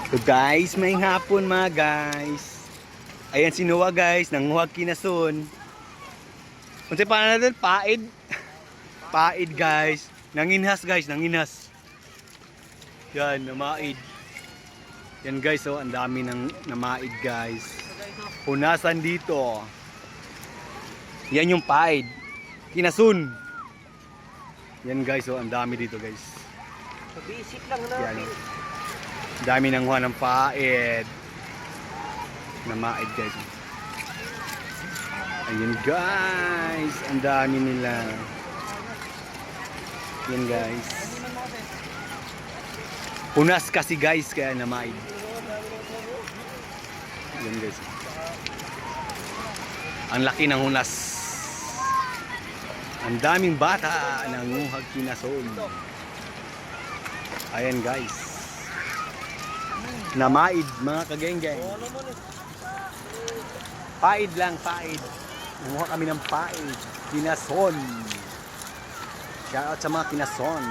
So guys, may hapon mga guys. Ayan si Noah guys, nanguhag kinason. Kung sa paano natin, paid. Paid guys. Nanginhas guys, nanginhas. Yan, namaid. Yan guys, oh, ang dami ng namaid guys. Punasan dito. Yan yung paid. Kinasun. Yan guys, oh, ang dami dito guys. Basic lang Yan. natin. Dami ng huwa ng paid. Namaid guys. Ayun guys, ang dami nila. Yan guys. Punas kasi guys, kaya namaid. Yan guys. Ang laki ng hunas. Ang daming bata nanguhag kinason. Ayan guys. Namaid mga kageng-geng. Paid lang, paid. Kumuha kami ng paid. Kinason. Shout out sa mga kinason.